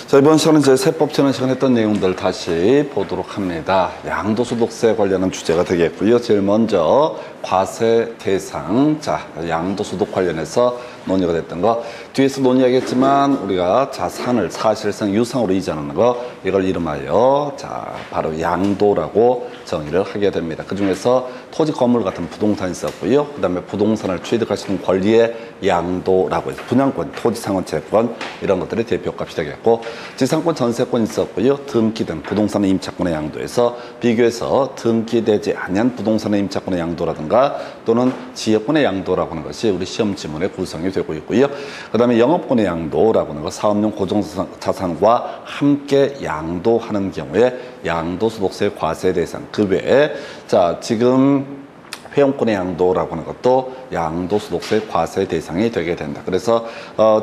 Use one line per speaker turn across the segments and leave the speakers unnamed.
자, 이번 시간은 저희 세법 지난 시간에 했던 내용들 다시 보도록 합니다. 양도소득세 관련한 주제가 되겠고요. 제일 먼저 과세 대상, 자, 양도소득 관련해서 논의가 됐던 거, 뒤에서 논의하겠지만 우리가 자산을 사실상 유상으로 이전하는 거, 이걸 이름하여 자, 바로 양도라고 정의를 하게 됩니다. 그 중에서 토지, 건물 같은 부동산이 있었고요. 그 다음에 부동산을 취득할 수 있는 권리의 양도라고 해서 분양권, 토지, 상권, 채권 이런 것들이 대표값이 되겠고, 지상권, 전세권이 있었고요. 등기 등 부동산의 임차권의 양도에서 비교해서 등기되지 않은 부동산의 임차권의 양도라든가 또는 지역권의 양도라고 하는 것이 우리 시험 지문에 구성이 되고 있고요. 그 다음에 영업권의 양도라고 하는 것, 사업용 고정자산과 함께 양도하는 경우에 양도소득세 과세 대상, 그 외에 자, 지금 회원권의 양도라고 하는 것도 양도소득세 과세 대상이 되게 된다. 그래서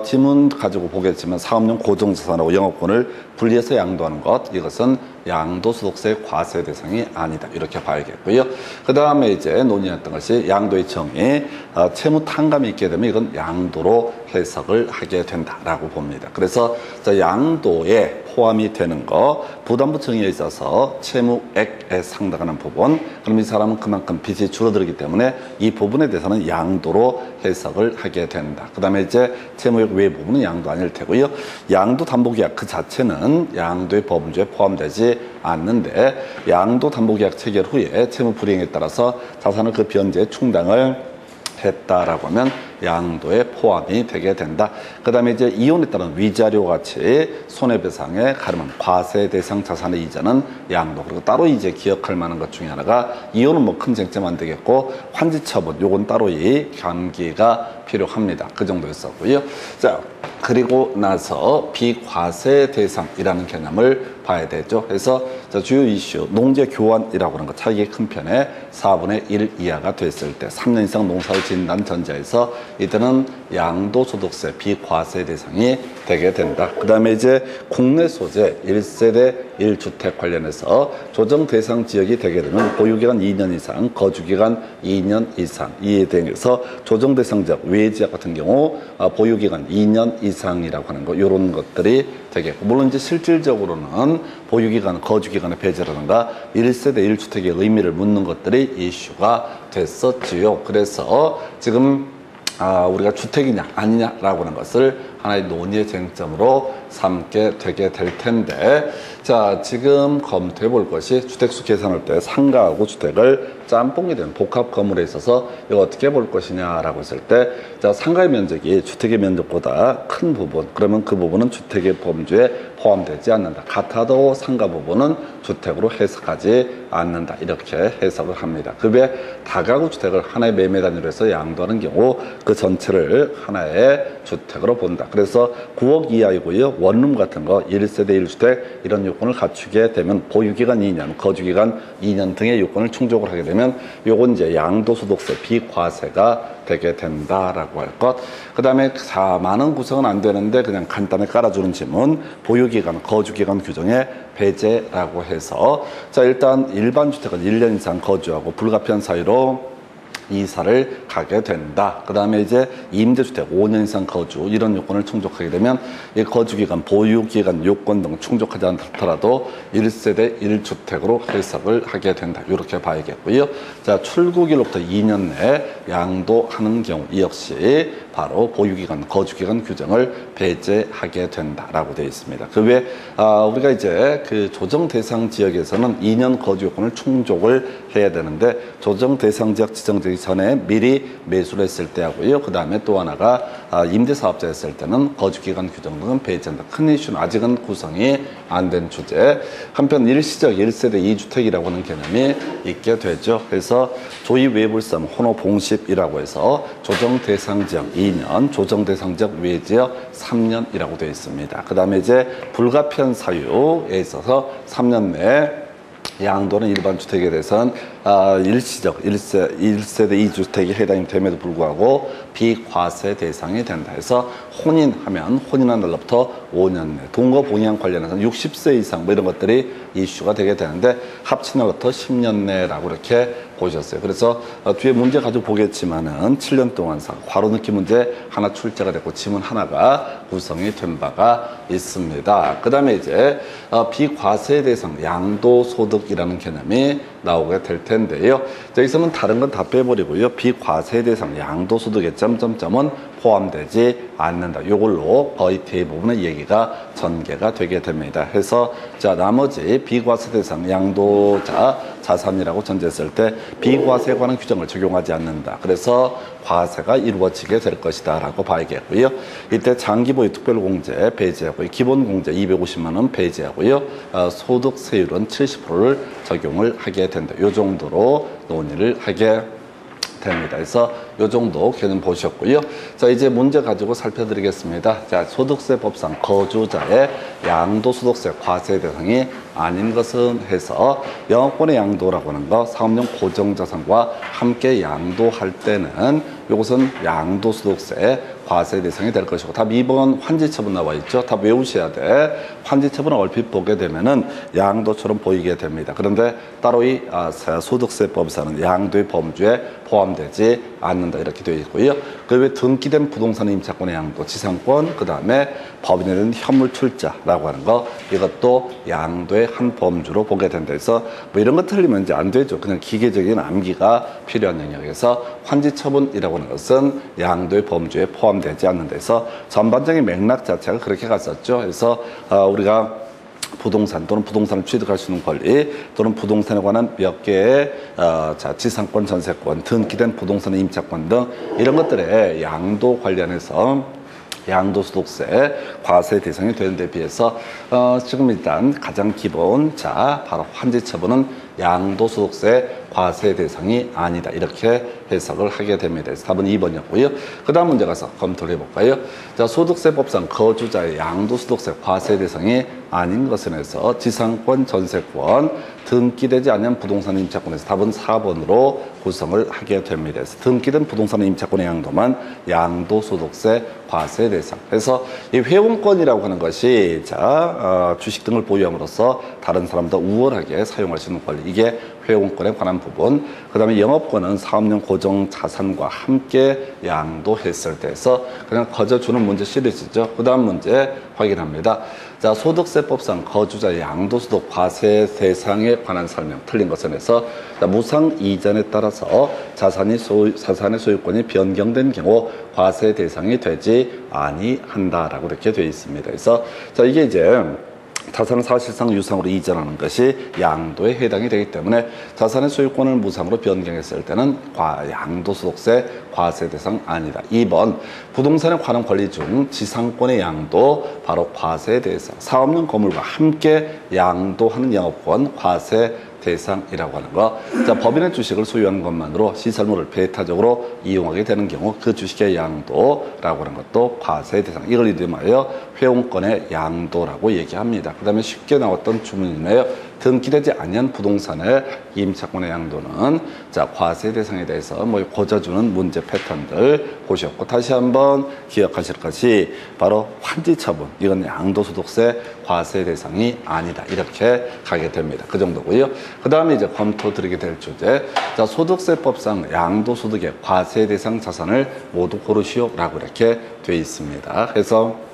지문 가지고 보겠지만 사업용 고정자산하고 영업권을 분리해서 양도하는 것, 이것은 양도소득세 과세 대상이 아니다. 이렇게 봐야겠고요. 그 다음에 이제 논의했던 것이 양도의 정의, 채무 탕감이 있게 되면 이건 양도로 해석을 하게 된다라고 봅니다. 그래서 양도에 포함이 되는 거, 부담부 정의에 있어서 채무액에 상당하는 부분, 그럼 이 사람은 그만큼 빚이 줄어들기 때문에 이 부분에 대해서는 양도로 해석을 하게 된다. 그 다음에 이제 채무액 외 부분은 양도 아닐 테고요. 양도담보계약 그 자체는 양도의 법률에 포함되지 않는데, 양도담보계약 체결 후에 채무 불이행에 따라서 자산을 그 변제에 충당을 했다라고 하면 양도에 포함이 되게 된다. 그 다음에 이제 이혼에 따른 위자료 같이 손해배상에 가름한 과세 대상 자산의 이자는 양도. 그리고 따로 이제 기억할 만한 것 중에 하나가, 이혼은 뭐 큰 쟁점 안 되겠고 환지처분 요건 따로 이 감기가 필요합니다. 그 정도였었고요. 자, 그리고 나서 비과세 대상이라는 개념을 봐야 되죠. 그래서 주요 이슈, 농지 교환이라고 하는 것, 차익의 큰 편에 4분의 1 이하가 됐을 때 3년 이상 농사를 짓는다는 전제에서 이때는 양도소득세 비과세 대상이 되게 된다. 그 다음에 이제 국내 소재 1세대 1주택 관련해서 조정 대상 지역이 되게 되면 보유기간 2년 이상, 거주기간 2년 이상, 이에 대해서 조정 대상 지역, 외지역 같은 경우 보유기간 2년 이상이라고 하는 거, 이런 것들이 되겠고, 물론 이제 실질적으로는 보유기간, 거주기간의 배제라든가 1세대 1주택의 의미를 묻는 것들이 이슈가 됐었지요. 그래서 지금 우리가 주택이냐 아니냐라고 하는 것을 하나의 논의의 쟁점으로 삼게 되게 될 텐데, 자, 지금 검토해 볼 것이 주택수 계산할 때 상가하고 주택을 짬뽕이 된 복합 건물에 있어서 이거 어떻게 볼 것이냐라고 했을 때, 자, 상가의 면적이 주택의 면적보다 큰 부분, 그러면 그 부분은 주택의 범주에 포함되지 않는다. 같아도 상가 부분은 주택으로 해석하지 않는다. 이렇게 해석을 합니다. 그 외에 다가구 주택을 하나의 매매 단위로 해서 양도하는 경우 그 전체를 하나의 주택으로 본다. 그래서 9억 이하이고요. 원룸 같은 거 1세대 1주택 이런 요건을 갖추게 되면 보유기간 2년, 거주기간 2년 등의 요건을 충족을 하게 되면 요건 이제 양도소득세 비과세가 되게 된다라고 할 것. 그 다음에 많은 구성은 안 되는데 그냥 간단히 깔아주는 지문, 보유기간, 거주기간 규정의 배제라고 해서, 자, 일단 일반 주택은 1년 이상 거주하고 불가피한 사유로 이사를 가게 된다. 그 다음에 이제 임대주택 5년 이상 거주 이런 요건을 충족하게 되면 이 거주기간, 보유기간 요건 등 충족하지 않더라도 1세대 1주택으로 해석을 하게 된다. 이렇게 봐야겠고요. 자, 출국일로부터 2년 내에 양도하는 경우 이 역시 바로 보유기간, 거주기간 규정을 배제하게 된다라고 되어 있습니다. 그 외에 우리가 이제 그 조정 대상 지역에서는 2년 거주 요건을 충족을 해야 되는데, 조정 대상 지역 지정되기 전에 미리 매수를 했을 때 하고요. 그 다음에 또 하나가 임대사업자 했을 때는 거주기간 규정 등은 배제한다. 큰 이슈는 아직은 구성이 안 된 주제. 한편 일시적 1세대 2주택이라고 하는 개념이 있게 되죠. 그래서 조이 외불삼 혼호봉십이라고 해서 조정 대상 지역 2년, 조정 대상 지역 외지역 3년이라고 되어 있습니다. 그 다음에 이제 불가피한 사유에 있어서 3년 내에 양도는 일반 주택에 대해서는 일시적 1세대 2주택이 해당이 됨에도 불구하고 비과세 대상이 된다 해서 혼인하면 혼인한 날로부터 5년 내 동거 봉양 관련해서 60세 이상 뭐 이런 것들이 이슈가 되게 되는데 합친 날로부터 10년 내라고 이렇게 보셨어요. 그래서 뒤에 문제 가지고 보겠지만은 7년 동안 괄호 넣기 문제 하나 출제가 됐고 지문 하나가 구성이 된 바가 있습니다. 그 다음에 이제 비과세 대상 양도소득이라는 개념이 나오게 될 텐데요. 여기서는 다른 건 다 빼버리고요. 비과세 대상 양도소득에 점점점은 포함되지 않는다. 요걸로 거의 대부분의 얘기가 전개가 되게 됩니다. 해서 자 나머지 비과세 대상 양도자 자산이라고 전제했을 때 비과세에 관한 규정을 적용하지 않는다. 그래서 과세가 이루어지게 될 것이다 라고 봐야겠고요. 이때 장기보유 특별공제 배제하고요. 기본공제 250만 원 배제하고요. 소득세율은 70%를 적용을 하게 된다. 요 정도로 논의를 하게 됩니다. 그래서 요 정도 개념 보셨고요. 자, 이제 문제 가지고 살펴드리겠습니다. 자, 소득세법상 거주자의 양도소득세 과세 대상이 아닌 것은 해서 영업권의 양도라고 하는 거 사업용 고정자산과 함께 양도할 때는 이것은 양도소득세 과세 대상이 될 것이고 답 2번 환지처분 나와 있죠. 답 외우셔야 돼. 환지처분을 얼핏 보게 되면은 양도처럼 보이게 됩니다. 그런데 따로 이 소득세법에서는 양도의 범주에 포함되지 않는다 이렇게 되어 있고요. 그 외 등기된 부동산 임차권의 양도, 지상권, 그 다음에 법인에 대한 현물 출자라고 하는 거 이것도 양도의 한 범주로 보게 된다 해서 뭐 이런 거 틀리면 이제 안 되죠. 그냥 기계적인 암기가 필요한 영역에서 환지처분이라고 하는 것은 양도의 범주에 포함되지 않는다 해서 전반적인 맥락 자체가 그렇게 갔었죠. 그래서 우리가 부동산 또는 부동산을 취득할 수 있는 권리 또는 부동산에 관한 몇 개의 지상권, 전세권, 등기된 부동산의 임차권 등 이런 것들의 양도 관련해서 양도소득세 과세 대상이 되는 데 비해서 지금 일단 가장 기본 바로 환지처분은 양도소득세 과세 대상이 아니다 이렇게 해석을 하게 됩니다. 그래서 답은 2번이었고요. 그 다음 문제 가서 검토를 해볼까요? 자, 소득세법상 거주자의 양도소득세 과세 대상이 아닌 것에 대해서 지상권, 전세권, 등기되지 않은 부동산 임차권에서 답은 4번으로 구성을 하게 됩니다. 그래서 등기된 부동산 임차권의 양도만 양도소득세 과세 대상. 그래서 이 회원권이라고 하는 것이 주식 등을 보유함으로써 다른 사람보다 우월하게 사용할 수 있는 권리. 이게 회원권에 관한 부분. 그 다음에 영업권은 사업용 고정 자산과 함께 양도했을 때에서 그냥 거저주는 문제 시리즈죠. 그 다음 문제 확인합니다. 자, 소득세법상 거주자의 양도소득 과세 대상에 관한 설명 틀린 것은 해서 무상 이전에 따라서 자산의 소유권이 변경된 경우 과세 대상이 되지 아니한다라고 이렇게 되어 있습니다. 그래서 자, 이게 이제 자산을 사실상 유상으로 이전하는 것이 양도에 해당이 되기 때문에 자산의 소유권을 무상으로 변경했을 때는 양도소득세 과세 대상 아니다. 2번 부동산에 관한 권리 중 지상권의 양도 바로 과세 대상. 사업용 건물과 함께 양도하는 영업권 과세 대상이라고 하는 거. 자, 법인의 주식을 소유하는 것만으로 시설물을 배타적으로 이용하게 되는 경우 그 주식의 양도라고 하는 것도 과세 대상. 이걸 이름하여 회원권의 양도라고 얘기합니다. 그 다음에 쉽게 나왔던 주문이네요. 등기되지 않은 부동산의 임차권의 양도는 과세 대상에 대해서 고져주는 문제 패턴들 보셨고 다시 한번 기억하실 것이 바로 환지처분. 이건 양도소득세 과세 대상이 아니다. 이렇게 가게 됩니다. 그 정도고요. 그 다음에 이제 검토 드리게 될 주제. 소득세법상 양도소득의 과세 대상 자산을 모두 고르시오라고 이렇게 되어 있습니다. 그래서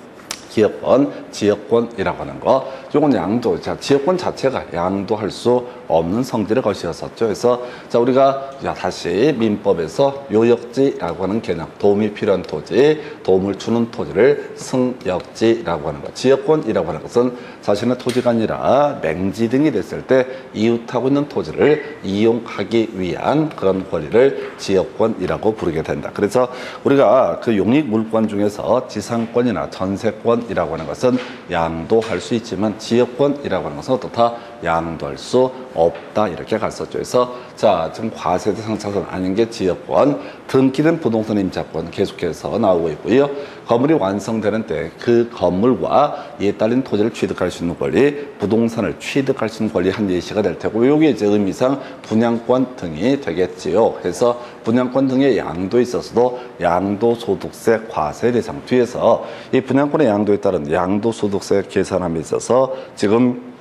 기업권, 지역권이라고 하는 거. 이건 양도. 자, 지역권 자체가 양도할 수 없는 성질의 것이었었죠. 그래서 자, 우리가 다시 민법에서 요역지라고 하는 개념, 도움이 필요한 토지, 도움을 주는 토지를 승역지라고 하는 것. 지역권이라고 하는 것은 자신의 토지가 아니라 맹지 등이 됐을 때 이웃하고 있는 토지를 이용하기 위한 그런 권리를 지역권이라고 부르게 된다. 그래서 우리가 그 용익 물권 중에서 지상권이나 전세권이라고 하는 것은 양도할 수 있지만 지역권이라고 하는 것은 어떻다? 양도할 수 없다 이렇게 갔었죠. 그래서 자 지금 과세 대상 자산 아닌 게 지역권, 등기된 부동산 임차권 계속해서 나오고 있고요. 건물이 완성되는 때 그 건물과 이에 따른 토지를 취득할 수 있는 권리, 부동산을 취득할 수 있는 권리 한 예시가 될 테고, 요게 이제 의미상 분양권 등이 되겠지요. 그래서 분양권 등의 양도에 있어서도 양도소득세 과세 대상, 뒤에서 이 분양권의 양도에 따른 양도소득세 계산함에 있어서 지금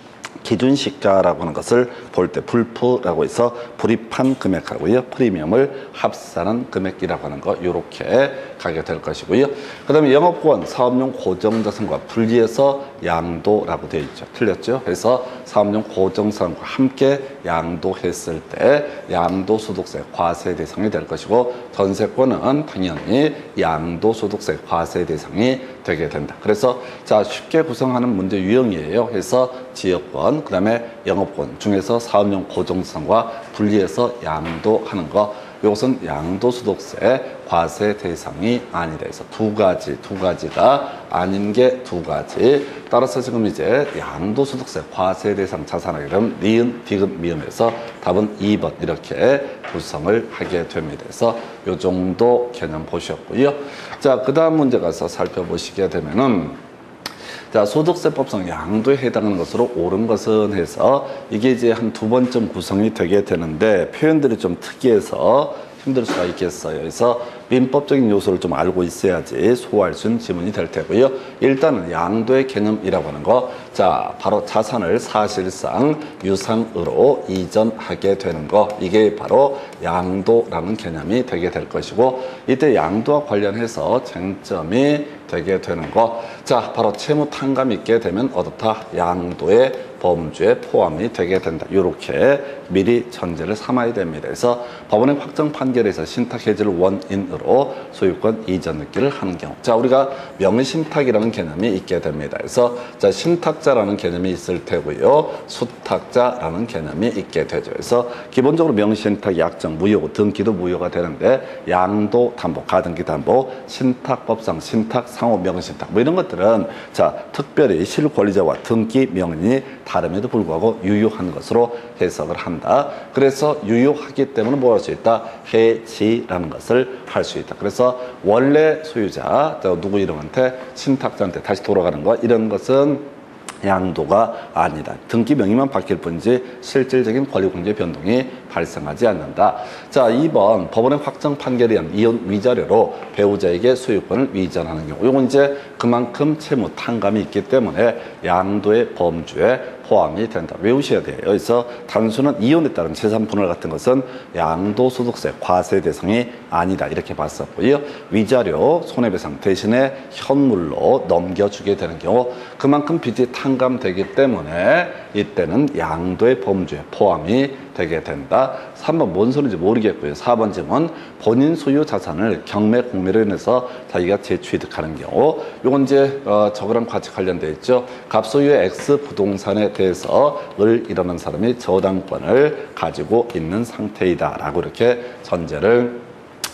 기준시가라고 하는 것을 볼 때 불프라고 해서 불입한 금액하고요, 프리미엄을 합산한 금액이라고 하는 거, 이렇게 가게 될 것이고요. 그 다음에 영업권 사업용 고정자산과 분리해서 양도라고 되어 있죠. 틀렸죠? 그래서 사업용 고정자산과 함께 양도했을 때 양도소득세 과세 대상이 될 것이고, 전세권은 당연히 양도소득세 과세 대상이 되게 된다. 그래서 자 쉽게 구성하는 문제 유형이에요. 그래서 지역권, 그 다음에 영업권 중에서 사업용 고정자산과 분리해서 양도하는 거, 이것은 양도소득세 과세 대상이 아니다 해서 두 가지가 아닌 게 두 가지. 따라서 지금 이제 양도소득세 과세 대상 자산의 이름 니은, 디귿, 미음에서 답은 2번 이렇게 구성을 하게 됩니다. 그래서 요 정도 개념 보셨고요. 자, 그 다음 문제 가서 살펴보시게 되면은, 자, 소득세법상 양도에 해당하는 것으로 옳은 것은 해서 이게 이제 한 두 번쯤 구성이 되게 되는데, 표현들이 좀 특이해서 힘들 수가 있겠어요. 그래서 민법적인 요소를 좀 알고 있어야지 소화할 수 있는 지문이 될 테고요. 일단은 양도의 개념이라고 하는 거, 자 바로 자산을 사실상 유상으로 이전하게 되는 거, 이게 바로 양도라는 개념이 되게 될 것이고, 이때 양도와 관련해서 쟁점이 되게 되는 거, 자 바로 채무 탕감 있게 되면 어떻다? 양도의 범주에 포함이 되게 된다. 이렇게 미리 전제를 삼아야 됩니다. 그래서 법원의 확정 판결에서 신탁 해지를 원인으로 소유권 이전 느끼를 하는 경우, 자 우리가 명신탁이라는 개념이 있게 됩니다. 그래서 자 신탁자라는 개념이 있을 테고요, 수탁자라는 개념이 있게 되죠. 그래서 기본적으로 명신탁, 약정, 무효, 등기도 무효가 되는데, 양도 담보, 가등기 담보, 신탁법상 신탁, 상호 명신탁 뭐 이런 것들은 자 특별히 실권리자와 등기 명인이 다름에도 불구하고 유효한 것으로 해석을 한다. 그래서 유효하기 때문에 뭐 할 수 있다? 해지라는 것을 할 수 있다. 그래서 원래 소유자, 누구 이름한테, 신탁자한테 다시 돌아가는 거, 이런 것은 양도가 아니다. 등기 명의만 바뀔 뿐이지 실질적인 권리공제 변동이 발생하지 않는다. 자, 2번 법원의 확정 판결에 의한 이혼 위자료로 배우자에게 소유권을 위전하는 경우, 이건 이제 그만큼 채무 탕감이 있기 때문에 양도의 범주에 포함이 된다. 외우셔야 돼요. 그래서 단순한 이혼에 따른 재산 분할 같은 것은 양도소득세 과세 대상이 아니다 이렇게 봤었고요. 위자료, 손해배상 대신에 현물로 넘겨주게 되는 경우, 그만큼 빚이 탕감되기 때문에 이때는 양도의 범주에 포함이 되게 된다. 3번 뭔 소리인지 모르겠고요. 4번 질문, 본인 소유 자산을 경매 공매로 인해서 자기가 재취득하는 경우, 이건 이제 저거랑 같이 관련되어 있죠. 갑소유의 X 부동산에 대해서 을 이루는 사람이 저당권을 가지고 있는 상태이다 라고 이렇게 전제를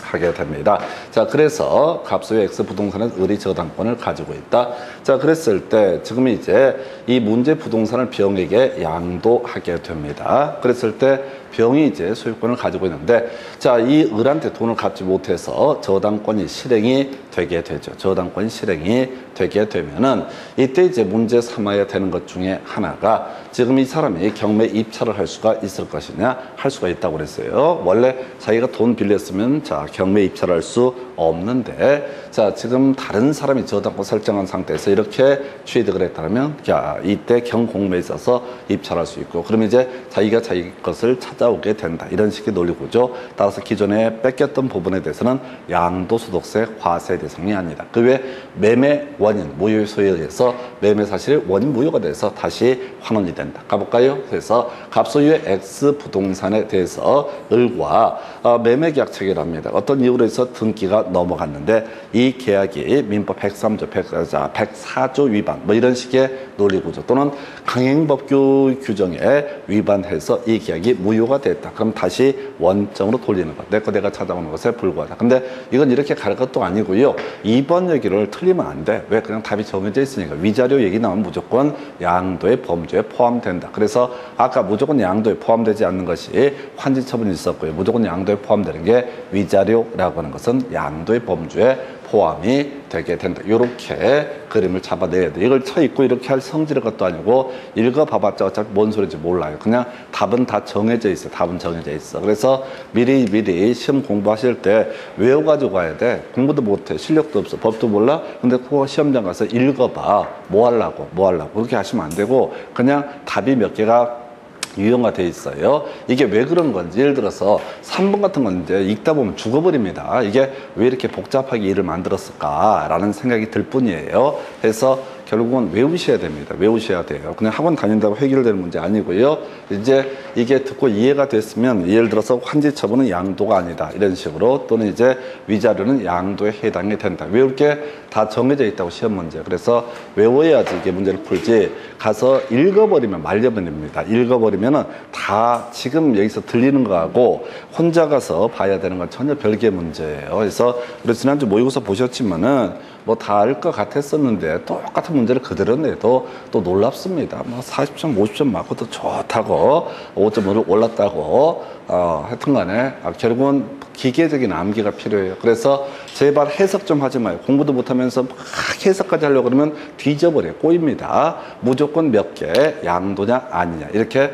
하게 됩니다. 자, 그래서 갑소유 X 부동산은 을이 저당권을 가지고 있다. 자, 그랬을 때 지금 이제 이 문제 부동산을 병에게 양도하게 됩니다. 그랬을 때 병이 이제 소유권을 가지고 있는데, 자, 이 을한테 돈을 갚지 못해서 저당권이 실행이 되게 되죠. 저당권이 실행이 되게 되면은 이때 이제 문제 삼아야 되는 것 중에 하나가, 지금 이 사람이 경매 입찰을 할 수가 있을 것이냐, 할 수가 있다고 그랬어요. 원래 자기가 돈 빌렸으면 자 경매 입찰할 수 없는데, 자 지금 다른 사람이 저당권 설정한 상태에서 이렇게 취득을 했다면, 자 이때 경공매에 있어서 입찰할 수 있고, 그러면 이제 자기가 자기 것을 찾아오게 된다. 이런 식의 논리구조. 따라서 기존에 뺏겼던 부분에 대해서는 양도소득세 과세 대상이 아니다. 그 외 매매 원인, 무효 소유에 의해서 매매 사실이 원인 무효가 돼서 다시 환원이 된다. 가볼까요? 그래서 갑소유의 X 부동산에 대해서 을과 매매 계약 체결합니다. 어떤 이유로 해서 등기가 넘어갔는데, 이 계약이 민법 103조, 104조 위반 뭐 이런 식의 논리구조, 또는 강행법규 규정에 위반해서 이 계약이 무효 완료가 됐다. 그럼 다시 원점으로 돌리는 것. 내 거 내가 찾아오는 것에 불과하다. 근데 이건 이렇게 갈 것도 아니고요. 2번 얘기를 틀리면 안 돼. 왜? 그냥 답이 정해져 있으니까. 위자료 얘기 나오면 무조건 양도의 범주에 포함된다. 그래서 아까 무조건 양도에 포함되지 않는 것이 환지처분이 있었고요. 무조건 양도에 포함되는 게 위자료라고 하는 것은 양도의 범주에 포함이 되게 된다. 이렇게 그림을 잡아내야 돼. 이걸 쳐 읽고 이렇게 할 성질의 것도 아니고 읽어봐봤자 어차피 뭔 소리인지 몰라요. 그냥 답은 다 정해져 있어. 답은 정해져 있어. 그래서 미리 시험 공부하실 때 외워가지고 가야 돼. 공부도 못해. 실력도 없어. 법도 몰라. 근데 그거 시험장 가서 읽어봐. 뭐 하려고 그렇게 하시면 안 되고 그냥 답이 몇 개가 유형화 돼 있어요. 이게 왜 그런 건지 예를 들어서 3번 같은 건 이제 읽다 보면 죽어버립니다. 이게 왜 이렇게 복잡하게 일을 만들었을까라는 생각이 들 뿐이에요. 그래서 결국은 외우셔야 됩니다. 외우셔야 돼요. 그냥 학원 다닌다고 해결되는 문제 아니고요. 이제 이게 듣고 이해가 됐으면 예를 들어서 환지처분은 양도가 아니다. 이런 식으로 또는 이제 위자료는 양도에 해당이 된다. 외울 게 다 정해져 있다고 시험 문제. 그래서 외워야지 이게 문제를 풀지 가서 읽어버리면 말려버립니다. 읽어버리면은 다 지금 여기서 들리는 거하고 혼자 가서 봐야 되는 건 전혀 별개의 문제예요. 그래서 우리 지난주 모의고사 보셨지만은 뭐 다 알 것 같았었는데 똑같은 문제를 그대로 내도 또 놀랍습니다. 뭐 40점, 50점 맞고도 좋다고 5점 올랐다고 하여튼 간에 결국은 기계적인 암기가 필요해요. 그래서 제발 해석 좀 하지 마요. 공부도 못하면서 막 해석까지 하려고 그러면 뒤져버려요. 꼬입니다. 무조건 몇 개, 양도냐 아니냐 이렇게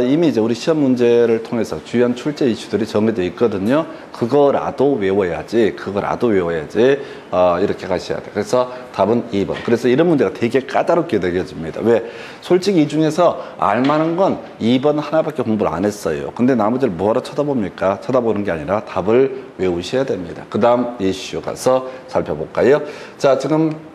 이미 이제 우리 시험 문제를 통해서 주요한 출제 이슈들이 정해져 있거든요. 그거라도 외워야지 이렇게 가셔야 돼요. 그래서 답은 2번. 그래서 이런 문제가 되게 까다롭게 느껴집니다. 왜? 솔직히 이 중에서 알만한 건 2번 하나밖에 공부를 안 했어요. 근데 나머지를 뭐하러 쳐다봅니까? 쳐다보는 게 아니라 답을 외우셔야 됩니다. 그 다음 이슈 가서 살펴볼까요? 자, 지금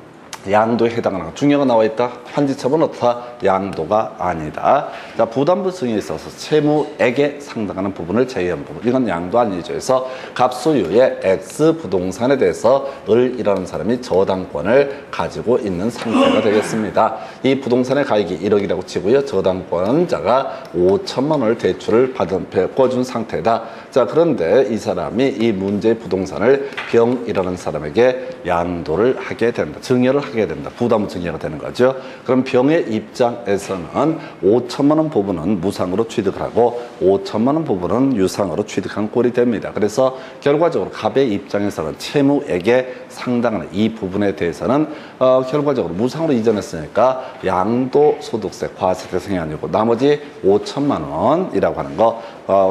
양도에 해당하는 중요한 거 나와 있다. 환지처분은 어떻다? 양도가 아니다. 자, 부담부성에 있어서 채무액에 상당하는 부분을 제외한 부분. 이건 양도 아니죠. 그래서 갑소유의 X 부동산에 대해서 을이라는 사람이 저당권을 가지고 있는 상태가 되겠습니다. 이 부동산의 가액이 1억이라고 치고요. 저당권자가 5천만 원을 대출을 바꿔준 상태다. 자, 그런데 이 사람이 이 문제의 부동산을 병이라는 사람에게 양도를 하게 된다. 증여를 하게 된다. 부담 증여가 되는 거죠. 그럼 병의 입장에서는 5천만 원 부분은 무상으로 취득을 하고 5천만 원 부분은 유상으로 취득한 꼴이 됩니다. 그래서 결과적으로 갑의 입장에서는 채무액에 상당한 이 부분에 대해서는 결과적으로 무상으로 이전했으니까 양도소득세 과세 대상이 아니고 나머지 5천만 원이라고 하는 거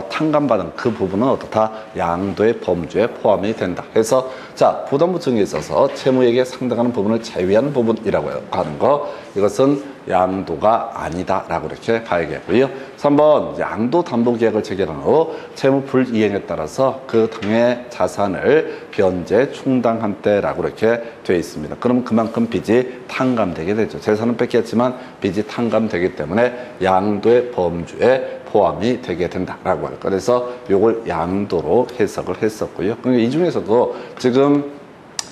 탕감받은 그 부분은 어떻다? 양도의 범주에 포함이 된다. 그래서 자, 부담부 증여에 있어서 채무액에 상당하는 부분을 제외하는 부분이라고 하는 거, 이것은 양도가 아니다라고 이렇게 봐야겠고요. 3번 양도담보계약을 체결한 후 채무 불이행에 따라서 그 당의 자산을 변제 충당한 때라고 이렇게 되어 있습니다. 그럼 그만큼 빚이 탕감되게 되죠. 재산은 뺏겼지만 빚이 탕감되기 때문에 양도의 범주에 포함이 되게 된다라고 할까. 그래서 이걸 양도로 해석을 했었고요. 그러니까 이 중에서도 지금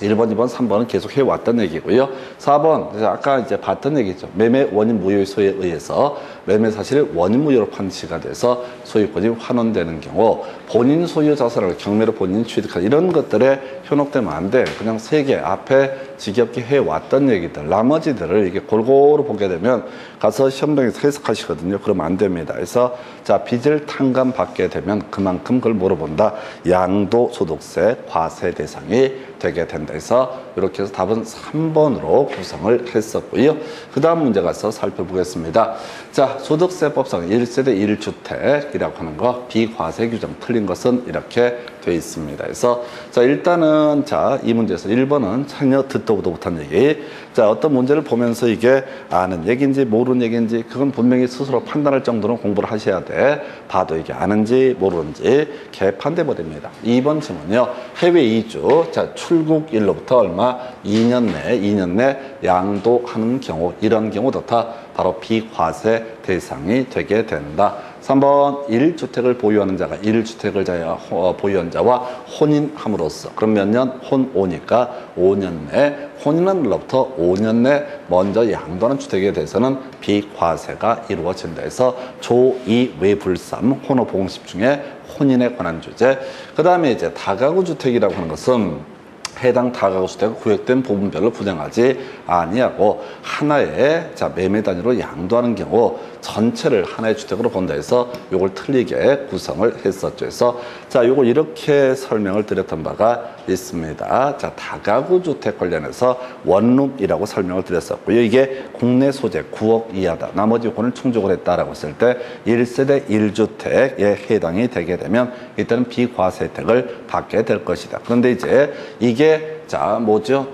1번, 2번, 3번은 계속 해왔던 얘기고요. 4번, 아까 이제 봤던 얘기죠. 매매 원인 무효의 소에 의해서 매매 사실을 원인 무효로 판시가 돼서 소유권이 환원되는 경우 본인 소유 자산을 경매로 본인이 취득한 이런 것들에 현혹되면 안 돼. 그냥 세 개 앞에 지겹게 해왔던 얘기들, 나머지들을 이게 골고루 보게 되면 가서 시험장에서 해석하시거든요. 그러면 안 됩니다. 그래서 자, 빚을 탕감받게 되면 그만큼 그걸 물어본다. 양도소득세 과세 대상이 되게 된다. 그래서 이렇게 해서 답은 3번으로 구성을 했었고요. 그 다음 문제 가서 살펴보겠습니다. 자, 소득세법상 1세대 1주택이라고 하는 거 비과세 규정 틀린 것은 이렇게 되어 있습니다. 그래서 자, 일단은 자, 이 문제에서 1번은 전혀 듣도 보도 못한 얘기. 자, 어떤 문제를 보면서 이게 아는 얘기인지 모르는 얘기인지 그건 분명히 스스로 판단할 정도로 공부를 하셔야 돼. 봐도 이게 아는지 모르는지 개판돼 버립니다. 2번 질문은요. 해외 이주, 자, 출국일로부터 얼마? 2년 내 양도하는 경우, 이런 경우 다 바로 비과세 대상이 되게 된다. 3번 1주택을 보유하는 자가 1주택을 보유한 자와 혼인함으로써 그럼 몇 년? 혼 5니까 5년 내 혼인한 날로부터 5년 내 먼저 양도하는 주택에 대해서는 비과세가 이루어진다 해서 조2 외불삼 혼호보험십 중에 혼인에 관한 주제. 그 다음에 이제 다가구 주택이라고 하는 것은 해당 다가구 주택이 구획된 부분별로 분양하지 아니하고 하나의 매매 단위로 양도하는 경우 전체를 하나의 주택으로 본다 해서 요걸 틀리게 구성을 했었죠. 그래서 요걸 이렇게 설명을 드렸던 바가 있습니다. 다가구 주택 관련해서 원룸이라고 설명을 드렸었고요. 이게 국내 소재 9억 이하다. 나머지 요건을 충족을 했다라고 했을 때 1세대 1주택에 해당이 되게 되면 이때는 비과세 혜택을 받게 될 것이다. 그런데 이제 이게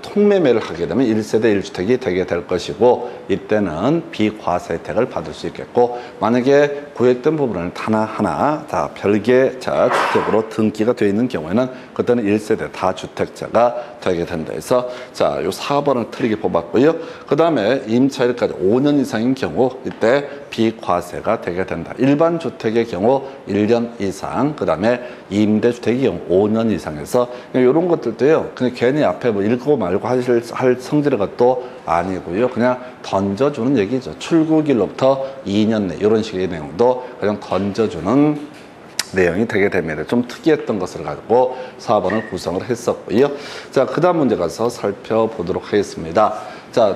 통매매를 하게 되면 1세대 1주택이 되게 될 것이고 이때는 비과세 혜택을 받을 수 있겠고 만약에 구획된 부분을 하나 별개 주택으로 등기가 되어 있는 경우에는 그때는 1세대 다주택자가 되게 된다 해서 요 4번을 틀리게 뽑았고요. 그 다음에 임차일까지 5년 이상인 경우 이때 비과세가 되게 된다. 일반 주택의 경우 1년 이상, 그 다음에 임대주택의 경우 5년 이상에서 이런 것들도요. 그냥 괜히 앞에 읽고 말고 할 성질의 것도 아니고요. 그냥 던져주는 얘기죠. 출국일로부터 2년 내 이런 식의 내용도 그냥 던져주는 내용이 되게 됩니다. 좀 특이했던 것을 가지고 4번을 구성을 했었고요. 그 다음 문제 가서 살펴보도록 하겠습니다.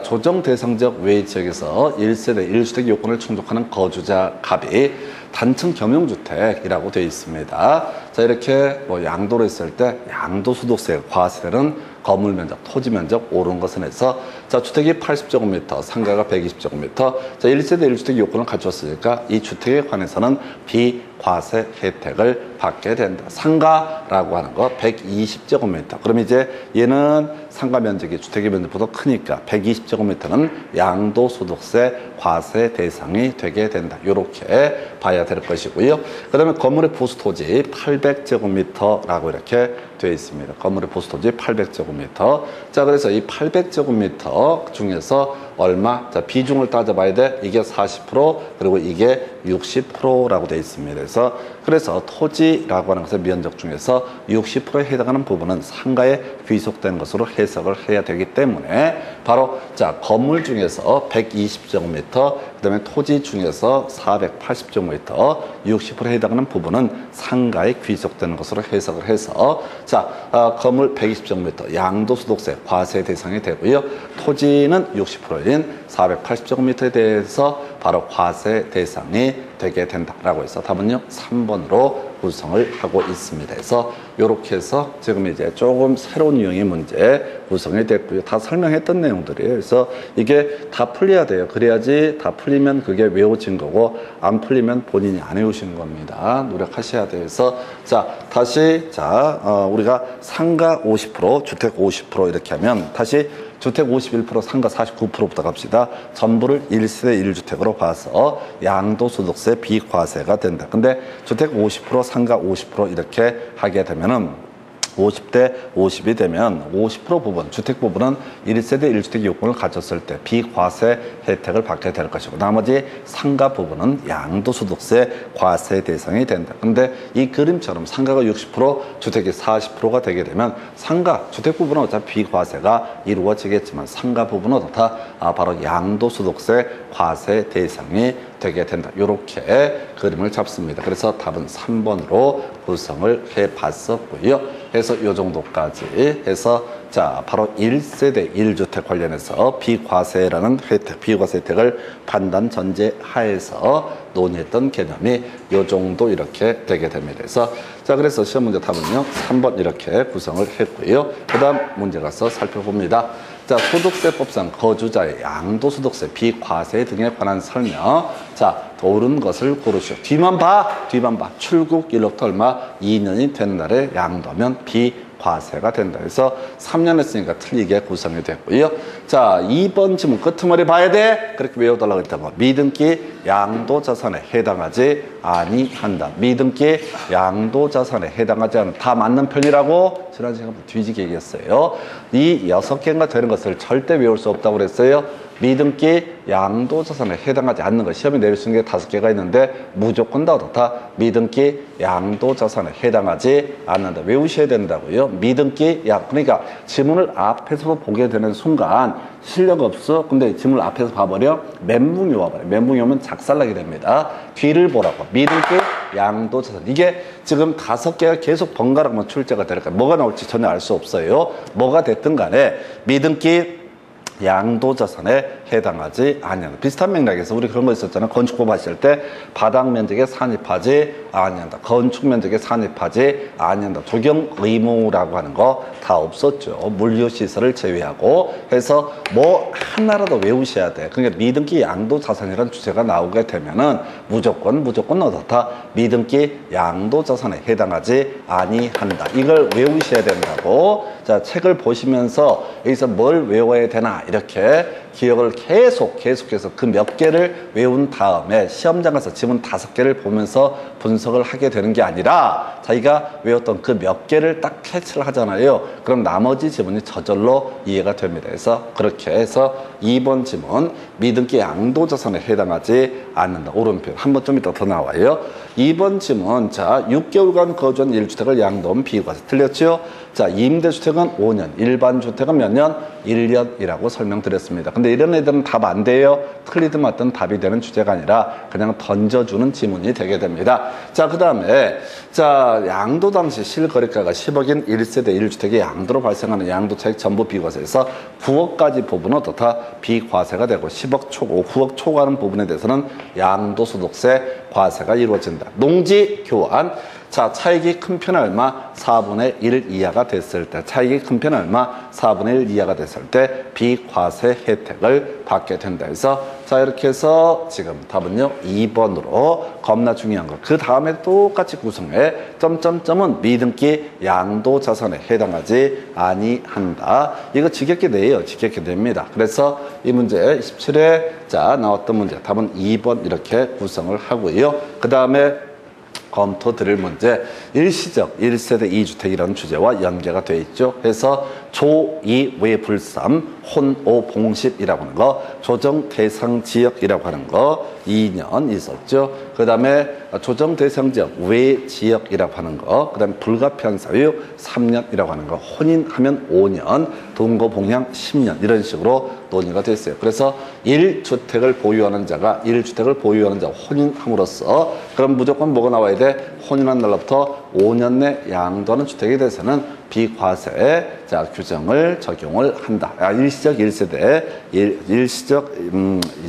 조정 대상지역 외 지역에서 1세대 1주택 요건을 충족하는 거주자 갑이 단층 겸용주택이라고 되어 있습니다. 이렇게 양도를 했을 때 양도소득세 과세는 건물 면적, 토지 면적 오른 것은 해서 주택이 80제곱미터, 상가가 120제곱미터 1세대 1주택 요건을 갖췄으니까 이 주택에 관해서는 비과세 혜택을 받게 된다. 상가라고 하는 거 120제곱미터. 그럼 이제 얘는 상가 면적이 주택의 면적보다 크니까 120제곱미터는 양도소득세 과세 대상이 되게 된다. 이렇게 봐야 될 것이고요. 그 다음에 건물의 보수토지 800제곱미터라고 이렇게 되어 있습니다. 건물의 보수토지 800제곱미터. 그래서 이 800제곱미터 중에서 얼마? 비중을 따져봐야 돼. 이게 40% 그리고 이게 60%라고 되어 있습니다. 그래서 토지라고 하는 것의 면적 중에서 60%에 해당하는 부분은 상가에 귀속된 것으로 해석을 해야 되기 때문에 바로 건물 중에서 120제곱미터 그 다음에 토지 중에서 480제곱미터 60%에 해당하는 부분은 상가에 귀속되는 것으로 해석을 해서 건물 120제곱미터 양도소득세 과세 대상이 되고요. 토지는 60%인 480제곱미터에 대해서 바로 과세 대상이 되게 된다라고 해서 답은요 3번으로 구성을 하고 있습니다. 그래서 이렇게 해서 지금 이제 조금 새로운 유형의 문제 구성이 됐고요. 다 설명했던 내용들이에요. 그래서 이게 다 풀려야 돼요. 그래야지 다 풀리면 그게 외워진 거고 안 풀리면 본인이 안 외우신 겁니다. 노력하셔야 돼요. 그래서 다시 우리가 상가 50%, 주택 50% 이렇게 하면 다시 주택 51%, 상가 49%부터 갑시다. 전부를 1세대 1주택으로 봐서 양도소득세 비과세가 된다. 근데 주택 50%, 상가 50% 이렇게 하게 되면은 50대 50이 되면 50% 부분, 주택 부분은 1세대 1주택 요건을 갖췄을 때 비과세 혜택을 받게 될 것이고 나머지 상가 부분은 양도소득세 과세 대상이 된다. 근데 이 그림처럼 상가가 60%, 주택이 40%가 되게 되면 상가, 주택 부분은 어차피 비과세가 이루어지겠지만 상가 부분은 다 바로 양도소득세 과세 대상이 되게 된다. 이렇게 그림을 잡습니다. 그래서 답은 3번으로 구성을 해봤었고요. 해서 이 정도까지 해서 바로 1세대 1주택 관련해서 비과세라는 혜택, 비과세 혜택을 판단 전제 하에서 논의했던 개념이 이 정도 이렇게 되게 됩니다. 그래서 시험 문제 답은요 3번 이렇게 구성을 했고요. 그 다음 문제 가서 살펴봅니다. 소득세법상 거주자의 양도소득세, 비과세 등에 관한 설명. 옳은 것을 고르시오. 뒤만 봐. 출국일로부터 얼마? 2년이 된 날에 양도하면 비과세가 된다. 그래서 3년 했으니까 틀리게 구성이 됐고요. 2번 지문 끄트머리 봐야 돼. 그렇게 외워달라고 했다고. 미등기 양도자산에 해당하지 아니한다. 미등기 양도자산에 해당하지 않는 다 맞는 편이라고 지난 시간에 뒤지게 얘기했어요. 이 6개가 되는 것을 절대 외울 수 없다고 그랬어요. 미등기 양도자산에 해당하지 않는 것, 시험에 내릴 수 있는 게 5개가 있는데 무조건 다 어떻다? 미등기 양도자산에 해당하지 않는다. 외우셔야 된다고요. 미등기 그러니까 지문을 앞에서 보게 되는 순간 실력 없어. 근데 지문을 앞에서 봐버려. 멘붕이 와버려. 멘붕이 오면 작살나게 됩니다. 뒤를 보라고. 미등기 양도자산. 이게 지금 5개가 계속 번갈아 가면 출제가 될까. 뭐가 나올지 전혀 알 수 없어요. 뭐가 됐든 간에 미등기 양도자산에 해당하지 아니한다. 비슷한 맥락에서 우리 그런 거 있었잖아요. 건축법 하실 때 바닥 면적에 산입하지 아니한다. 건축 면적에 산입하지 아니한다. 적용 의무라고 하는 거 다 없었죠. 물류시설을 제외하고 해서 뭐 하나라도 외우셔야 돼. 그러니까 미등기 양도자산이라는 주제가 나오게 되면은 무조건 어떻다? 미등기 양도자산에 해당하지 아니한다. 이걸 외우셔야 된다고. 자, 책을 보시면서 여기서 뭘 외워야 되나 이렇게 기억을 계속해서 그 몇 개를 외운 다음에 시험장 가서 지문 5개를 보면서 분석을 하게 되는 게 아니라 자기가 외웠던 그 몇 개를 딱 캐치를 하잖아요. 그럼 나머지 지문이 저절로 이해가 됩니다. 그래서 그렇게 해서 2번 지문 미등기 양도자산에 해당하지 않는다. 오른편 한번 좀 이따 더 나와요. 2번 지문 자 6개월간 거주한 1주택을 양도하면 비과세 틀렸죠? 자 임대주택은 5년, 일반주택은 몇 년? 1년이라고 설명드렸습니다. 근데 이런 애들은 답 안 돼요. 틀리든 맞든 답이 되는 주제가 아니라 그냥 던져주는 지문이 되게 됩니다. 자, 그 다음에 자 양도 당시 실거래가가 10억인 1세대 1주택의 양도로 발생하는 양도차익 전부 비과세에서 9억까지 부분은 어떻다? 비과세가 되고 10억 초과, 9억 초과하는 부분에 대해서는 양도소득세 과세가 이루어진다. 농지 교환 자, 차익이 큰 편은 얼마? 4분의 1 이하가 됐을 때 차익이 큰 편은 얼마? 4분의 1 이하가 됐을 때 비과세 혜택을 받게 된다 해서 자 이렇게 해서 지금 답은요 2번으로 겁나 중요한 거. 그 다음에 똑같이 구성해 점점점은 미등기 양도자산에 해당하지 아니한다. 이거 지겹게 내요. 지겹게 냅니다. 그래서 이 문제 27회 자 나왔던 문제 답은 2번 이렇게 구성을 하고요. 그 다음에 검토 드릴 문제 일시적 1세대 2주택이라는 주제와 연계가 되어 있죠. 그래서 조2 외불삼 혼오 봉십이라고 하는 거 조정 대상 지역이라고 하는 거 2년 있었죠. 그 다음에 조정 대상 지역 외 지역이라고 하는 거 그 다음에 불가피한 사유 3년이라고 하는 거 혼인하면 5년 동거 봉양 10년 이런 식으로 논의가 됐어요. 그래서 1주택을 보유하는 자가 1주택을 보유하는 자 혼인함으로써 그럼 무조건 뭐가 나와야 돼? 혼인한 날로부터 5년 내 양도하는 주택에 대해서는 비과세 자 규정을 적용을 한다. 일시적 1세대 일시적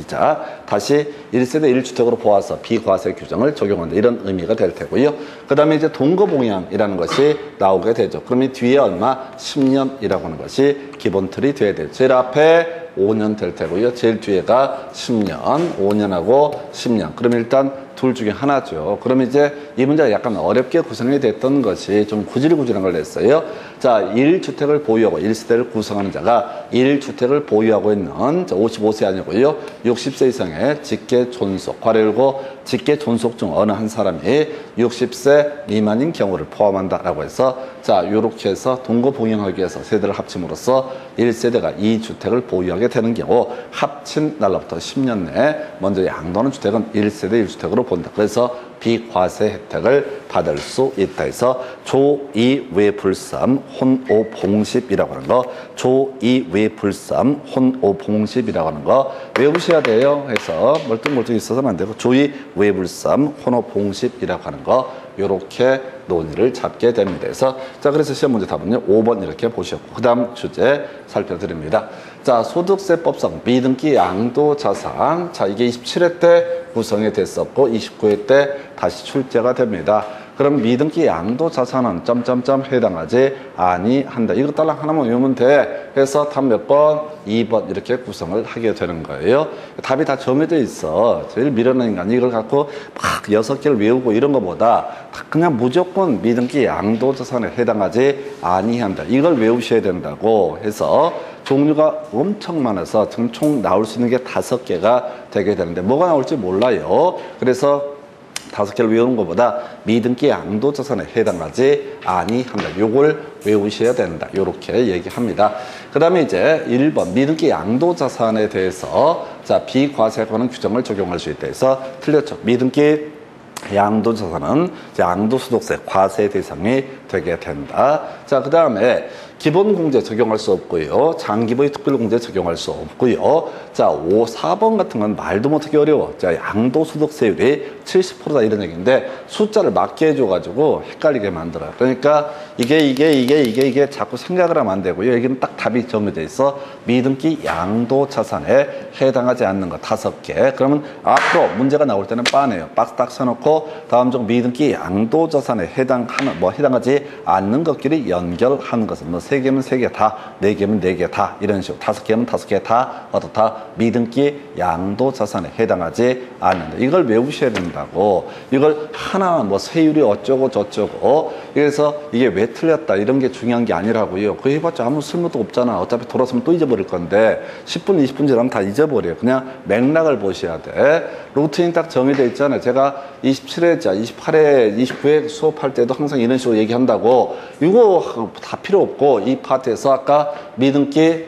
자 다시 1세대 1주택으로 보아서 비과세 규정을 적용한다. 이런 의미가 될 테고요. 그 다음에 이제 동거봉양이라는 것이 나오게 되죠. 그럼 이 뒤에 얼마? 10년이라고 하는 것이 기본 틀이 돼야 되죠. 제일 앞에 5년 될 테고요. 제일 뒤에가 10년, 5년하고 10년. 그럼 일단 둘 중에 하나죠. 그럼 이제 이 문제가 약간 어렵게 구성이 됐던 것이 좀 구질구질한 걸 냈어요. 자, 1주택을 보유하고 1세대를 구성하는 자가 1주택을 보유하고 있는 55세 아니고요. 60세 이상의 직계 존속, 괄호 열고 직계 존속 중 어느 한 사람이 60세 미만인 경우를 포함한다라고 해서 자, 요렇게 해서 동거 봉양하기 위해서 세대를 합침으로써 1세대가 2주택을 보유하게 되는 경우 합친 날로부터 10년 내에 먼저 양도하는 주택은 1세대 1주택으로 본다. 그래서 비과세 혜택을 받을 수 있다 해서 조2 외불삼 혼오 봉십이라고 하는 거 조2 외불삼 혼오 봉십이라고 하는 거 외우셔야 돼요. 해서 멀뚱멀뚱 있어서는 안 되고 조2 외불삼 혼오 봉십이라고 하는 거 요렇게 논의를 잡게 됩니다. 그래서 자 그래서 시험 문제 답은요 5번 이렇게 보셨고 그 다음 주제 살펴드립니다. 자 소득세법상 미등기 양도자산 자 이게 27회 때 구성이 됐었고 29회 때 다시 출제가 됩니다. 그럼 미등기 양도자산은 점점점 해당하지 아니한다. 이거 딸랑 하나만 외우면 돼. 해서 답 몇 번? 2번 이렇게 구성을 하게 되는 거예요. 답이 다 정해져 있어. 제일 미련한 인간 이걸 갖고 막 6개를 외우고 이런 것보다 그냥 무조건 미등기 양도자산에 해당하지 아니한다. 이걸 외우셔야 된다고 해서 종류가 엄청 많아서 지금 총 나올 수 있는 게 5개가 되게 되는데 뭐가 나올지 몰라요. 그래서 5개를 외우는 것보다 미등기 양도자산에 해당하지 아니한다. 요걸 외우셔야 된다. 요렇게 얘기합니다. 그 다음에 이제 1번 미등기 양도자산에 대해서 자 비과세에 관한 규정을 적용할 수 있다 해서 틀렸죠. 미등기 양도자산은 양도소득세 과세 대상이 되게 된다. 자, 그 다음에 기본공제 적용할 수 없고요. 장기부의 특별공제 적용할 수 없고요. 자, 4번 같은 건 말도 못하기 어려워. 자, 양도소득세율이 70%다 이런 얘기인데 숫자를 맞게 해줘가지고 헷갈리게 만들어요. 그러니까 이게 자꾸 생각을 하면 안 되고요. 여기는 딱 답이 정해져 있어. 미등기 양도자산에 해당하지 않는 거 5개. 그러면 앞으로 문제가 나올 때는 빠네요. 박스 딱 써놓고 다음 중 미등기 양도자산에 해당하지 않는 것끼리 연결하는 것은 뭐 3개면 3개 다, 4개면 4개 다 이런 식으로 5개면 5개 다 어떻다 미등기 양도자산에 해당하지 않는다. 이걸 외우셔야 된다고. 이걸 하나 뭐 세율이 어쩌고 저쩌고 그래서 이게 왜 틀렸다 이런 게 중요한 게 아니라고요. 그거 해봤자 아무 쓸모도 없잖아. 어차피 돌아서면 또 잊어버릴 건데 10분 20분 지나면 다 잊어버려요. 그냥 맥락을 보셔야 돼. 루틴이 딱 정해져 있잖아요. 제가 27회자 28회 29회 수업할 때도 항상 이런 식으로 얘기한다고. 이거 다 필요 없고 이 파트에서 아까 미등기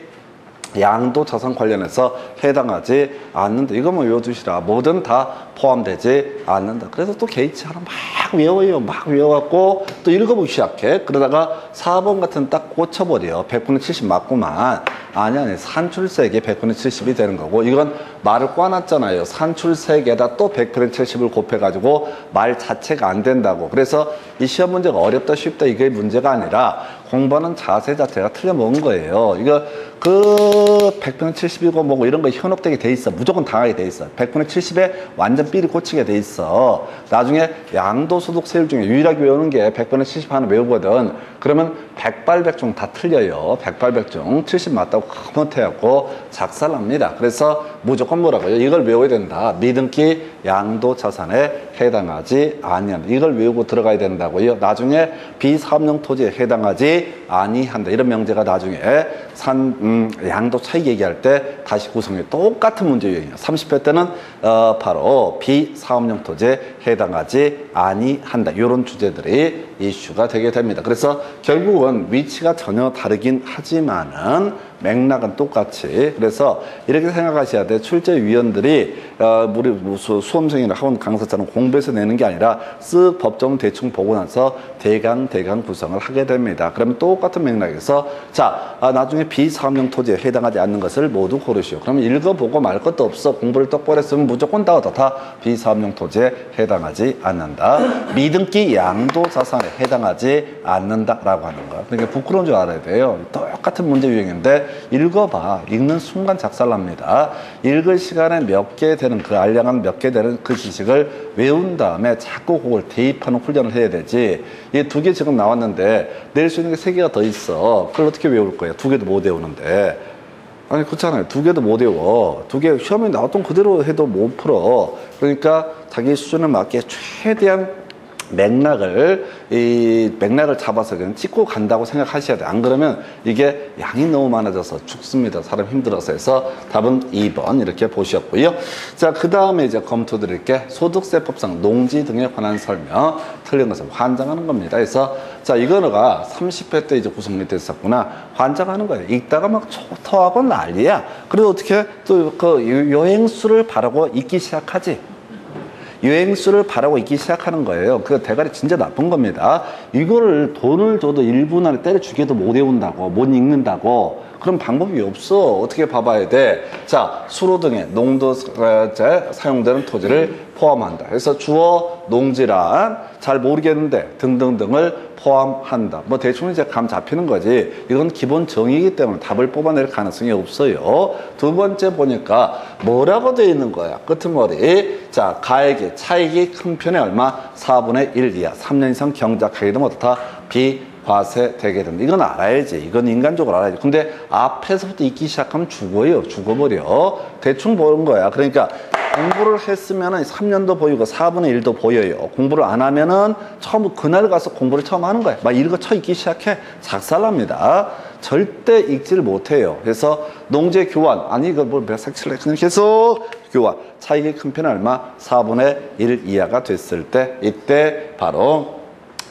양도자산 관련해서 해당하지 않는다. 이거만 외워두시라. 뭐든 다 포함되지 않는다. 그래서 또 게이츠 하나 막 외워요. 막 외워갖고 또 읽어보기 시작해. 그러다가 4번 같은 딱 꽂혀버려. 100분의 70 맞구만. 아니 산출세계 100분의 70이 되는 거고 이건 말을 꽈놨잖아요. 산출세계에다 또 100분의 70을 곱해가지고 말 자체가 안 된다고. 그래서 이 시험 문제가 어렵다 쉽다 이게 문제가 아니라 공부하는 자세 자체가 틀려먹은 거예요. 이거 그 100분의 70이고 뭐고 이런 거 현혹되게 돼 있어. 무조건 당하게 돼 있어. 100분의 70에 완전 삐리 꽂히게 돼 있어. 나중에 양도소득세율 중에 유일하게 외우는 게 100분의 70 하나 외우거든. 그러면 백발백중 다 틀려요. 백발백중 70 맞다고 못해갖고 작살납니다. 그래서 무조건 뭐라고요? 이걸 외워야 된다. 미등기 양도자산에 해당하지 아니한다. 이걸 외우고 들어가야 된다고요. 나중에 비사업용 토지에 해당하지 아니한다. 이런 명제가 나중에 양도 차익 얘기할 때 다시 구성해. 똑같은 문제 유형이에요. 30회 때는 바로 비사업용 토지에 해당하지 아니한다. 이런 주제들이 이슈가 되게 됩니다. 그래서 결국은 위치가 전혀 다르긴 하지만은 맥락은 똑같이. 그래서 이렇게 생각하셔야 돼. 출제위원들이 우리 수험생이나 학원 강사처럼 공부해서 내는 게 아니라 쓱 법정 대충 보고 나서 대강 구성을 하게 됩니다. 그러면 똑같은 맥락에서 자 나중에 비사업용 토지에 해당하지 않는 것을 모두 고르시오. 그러면 읽어보고 말 것도 없어. 공부를 똑바로 했으면 무조건 다 비사업용 토지에 해당하지 않는다. 미등기 양도자산에 해당하지 않는다라고 하는 거야. 그러니까 부끄러운 줄 알아야 돼요. 똑같은 문제 유형인데 읽어봐. 읽는 순간 작살납니다. 읽을 시간에 몇 개 되는 그 알량한 몇 개 되는 그 지식을 외운 다음에 자꾸 그걸 대입하는 훈련을 해야 되지. 이 2개 지금 나왔는데 낼 수 있는 게 3개가 더 있어. 그걸 어떻게 외울 거예요? 2개도 못 외우는데. 아니 그렇잖아요. 2개도 못 외워. 2개 시험에 나왔던 그대로 해도 못 풀어. 그러니까 자기 수준에 맞게 최대한 맥락을 잡아서 그냥 찍고 간다고 생각하셔야 돼. 안 그러면 이게 양이 너무 많아져서 죽습니다. 사람 힘들어서 해서 답은 2번 이렇게 보셨고요. 자, 그 다음에 이제 검토 드릴게 소득세법상 농지 등에 관한 설명 틀린 것을 환장하는 겁니다. 그래서 자, 이거가 30회 때 이제 구성이 됐었구나. 환장하는 거예요. 읽다가 막 초토하고 난리야. 그래도 어떻게 또 그 여행수를 바라고 읽기 시작하지. 여행수를 바라고 있기 시작하는 거예요. 그 대가리 진짜 나쁜 겁니다. 이거를 돈을 줘도 1분 안에 때려 죽여도 못 외운다고, 못 읽는다고. 그런 방법이 없어. 어떻게 봐봐야 돼? 자, 수로 등의 농도제 사용되는 토지를 포함한다. 그래서 주어, 농지란 잘 모르겠는데 등등등을 포함한다. 뭐 대충 이제 감 잡히는 거지. 이건 기본 정의이기 때문에 답을 뽑아낼 가능성이 없어요. 2번째 보니까 뭐라고 되어 있는 거야? 끄트머리. 자, 가액이 차익이 큰 편에 얼마? 4분의 1 이하. 3년 이상 경작하게 되면 어떻다? 비과세 되게 된다. 이건 알아야지. 이건 인간적으로 알아야지. 근데 앞에서부터 읽기 시작하면 죽어요. 죽어버려. 대충 보는 거야. 그러니까 공부를 했으면은 3년도 보이고 4분의 1도 보여요. 공부를 안 하면은 그날 가서 공부를 처음 하는 거야. 막 읽어 쳐 읽기 시작해. 작살납니다. 절대 읽지를 못해요. 그래서 농지의 교환, 아니 이거 뭘 몇 색칠래 그냥 계속 교환, 차익이 큰 편은 얼마? 4분의 1 이하가 됐을 때, 이때 바로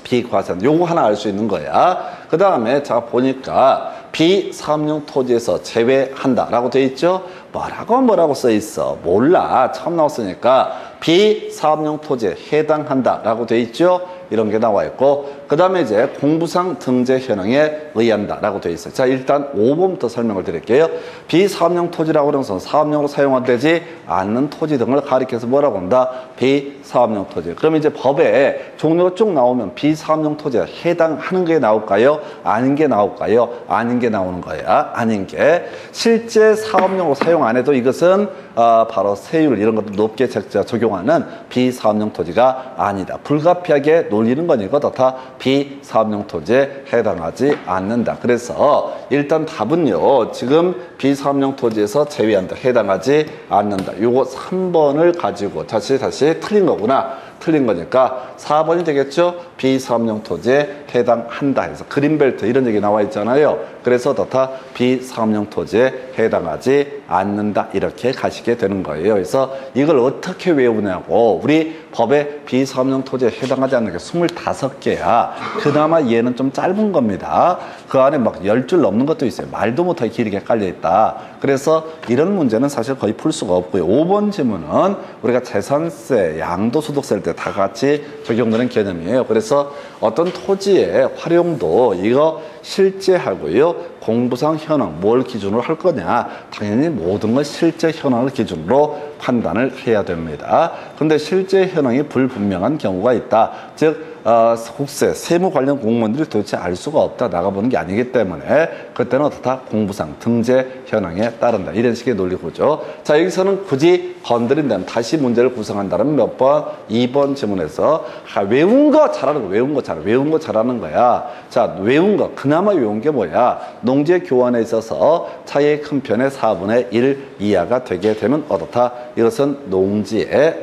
비과세한다. 요거 하나 알 수 있는 거야. 그 다음에 자 보니까 비사업용 토지에서 제외한다라고 돼 있죠. 뭐라고 써 있어? 몰라. 처음 나왔으니까 비사업용 토지에 해당한다라고 돼 있죠. 이런 게 나와 있고, 그 다음에 이제 공부상 등재 현황에 의한다라고 돼 있어요. 자, 일단 5번부터 설명을 드릴게요. 비사업용 토지라고 하는 것은 사업용으로 사용되지 않는 토지 등을 가리켜서 뭐라고 한다? 비사업용 토지. 그럼 이제 법에 종류가 쭉 나오면 비사업용 토지에 해당하는 게 나올까요? 아닌 게 나올까요? 아닌 게 나오는 거야. 아닌 게. 실제 사업용으로 사용 안 해도 이것은 바로 세율 이런 것도 높게 적용하는 비사업용 토지가 아니다. 불가피하게 놀리는 거니까 다 비사업용 토지에 해당하지 않는다. 그래서 일단 답은요. 지금 비사업용 토지에서 제외한다. 해당하지 않는다. 요거 3번을 가지고 다시 틀린 거구나. 틀린 거니까 4번이 되겠죠. 비사업용 토지에 해당한다 해서 그린벨트 이런 얘기 나와 있잖아요. 그래서 다 비사업용 토지에 해당하지 않는다 이렇게 가시게 되는 거예요. 그래서 이걸 어떻게 외우냐고, 우리 법에 비사업용 토지에 해당하지 않는 게 25개야. 그나마 얘는 좀 짧은 겁니다. 그 안에 막 10줄 넘는 것도 있어요. 말도 못하게 길게 깔려 있다. 그래서 이런 문제는 사실 거의 풀 수가 없고요. 5번 지문은 우리가 재산세, 양도소득세일 때 다 같이 적용되는 개념이에요. 그래서 어떤 토지의 활용도 이거 실제하고요. 공부상 현황 뭘 기준으로 할 거냐. 당연히 모든 건 실제 현황을 기준으로 판단을 해야 됩니다. 근데 실제 현황이 불분명한 경우가 있다. 즉 국세, 세무 관련 공무원들이 도대체 알 수가 없다. 나가보는 게 아니기 때문에 그때는 어떻다? 공부상, 등재 현황에 따른다. 이런 식의 논리구조. 자, 여기서는 굳이 건드린다면 다시 문제를 구성한다면 몇 번? 2번 지문에서 외운 거 잘하는 거, 외운 거 잘하는 거야. 자, 외운 거, 그나마 외운 게 뭐야? 농지 교환에 있어서 차이의 큰 편의 4분의 1 이하가 되게 되면 어떻다? 이것은 농지의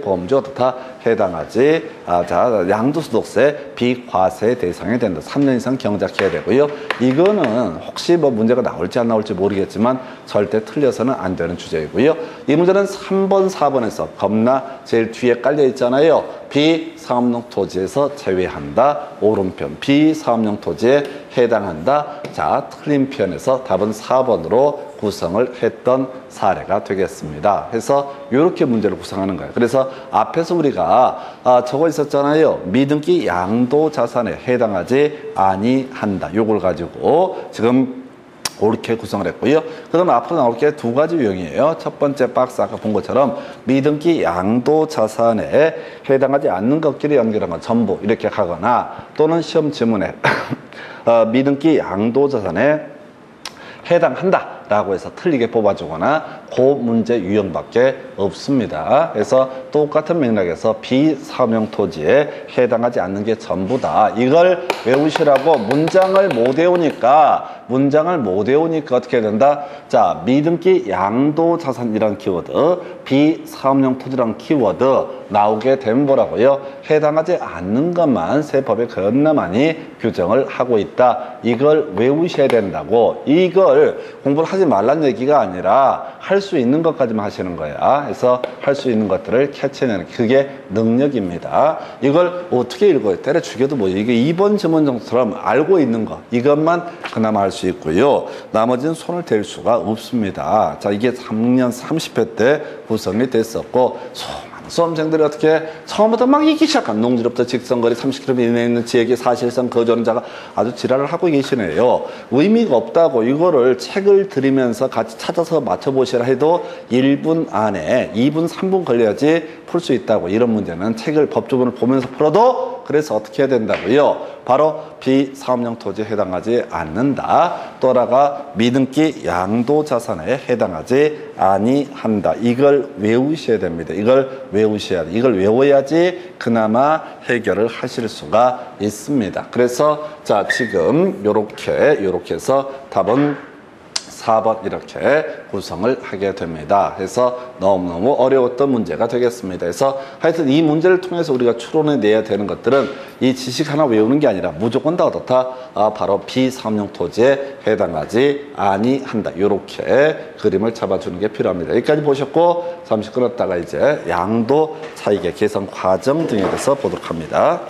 범주 어떻다? 해당하지. 자, 양도소득세 비과세 대상이 된다. 3년 이상 경작해야 되고요. 이거는 혹시 뭐 문제가 나올지 안 나올지 모르겠지만 절대 틀려서는 안 되는 주제이고요. 이 문제는 3번, 4번에서 겁나 제일 뒤에 깔려 있잖아요. 비사업용 토지에서 제외한다. 오른편 비사업용 토지에 해당한다. 자, 틀린 편에서 답은 4번으로 구성을 했던 사례가 되겠습니다. 그래서 이렇게 문제를 구성하는 거예요. 그래서 앞에서 우리가 적어 있었잖아요. 미등기 양도자산에 해당하지 아니한다. 요걸 가지고 지금 그렇게 구성을 했고요. 그 다음에 앞으로 나올 게 두 가지 유형이에요. 첫 번째 박스 아까 본 것처럼 미등기 양도자산에 해당하지 않는 것끼리 연결한 건 전부 이렇게 가거나, 또는 시험 지문에 미등기 양도자산에 해당한다 라고 해서 틀리게 뽑아주거나, 그 문제 유형밖에 없습니다. 그래서 똑같은 맥락에서 비사업용 토지에 해당하지 않는 게 전부다. 이걸 외우시라고 문장을 못 외우니까 어떻게 된다? 자, 미등기 양도자산이란 키워드, 비사업용 토지란 키워드 나오게 되면 뭐라고요? 해당하지 않는 것만 세법에 겁나 많이 규정을 하고 있다. 이걸 외우셔야 된다고. 이걸 공부를 하지 말란 얘기가 아니라 할 수 있는 것까지만 하시는 거야. 그래서 할 수 있는 것들을 캐치해내는, 그게 능력입니다. 이걸 어떻게 읽어요? 때려 죽여도 뭐 이게 2번 지문 정도처럼 알고 있는 거, 이것만 그나마 할 수 있고요. 나머지는 손을 댈 수가 없습니다. 자, 이게 3년 30회 때 구성이 됐었고, 수험생들이 어떻게 처음부터 막 이기 시작한, 농지로부터 직선거리 30km 이내에 있는 지역에 사실상 거주하는 자가 아주 지랄을 하고 계시네요. 의미가 없다고 이거를 책을 들으면서 같이 찾아서 맞춰보시라 해도 1분 안에 2분 3분 걸려야지 풀 수 있다고. 이런 문제는 책을 법조문을 보면서 풀어도, 그래서 어떻게 해야 된다고요? 바로 비사업용 토지에 해당하지 않는다. 또 하나가 미등기 양도자산에 해당하지 아니한다. 이걸 외우셔야 됩니다. 이걸 외워야지 그나마 해결을 하실 수가 있습니다. 그래서 자, 지금 요렇게 해서 답은 4번 이렇게 구성을 하게 됩니다. 그래서 너무너무 어려웠던 문제가 되겠습니다. 그래서 하여튼 이 문제를 통해서 우리가 추론해내야 되는 것들은 이 지식 하나 외우는 게 아니라 무조건 다 어떻다? 바로 비사업용 토지에 해당하지 아니한다. 이렇게 그림을 잡아주는 게 필요합니다. 여기까지 보셨고 잠시 끊었다가 이제 양도 차익의 계산 과정 등에 대해서 보도록 합니다.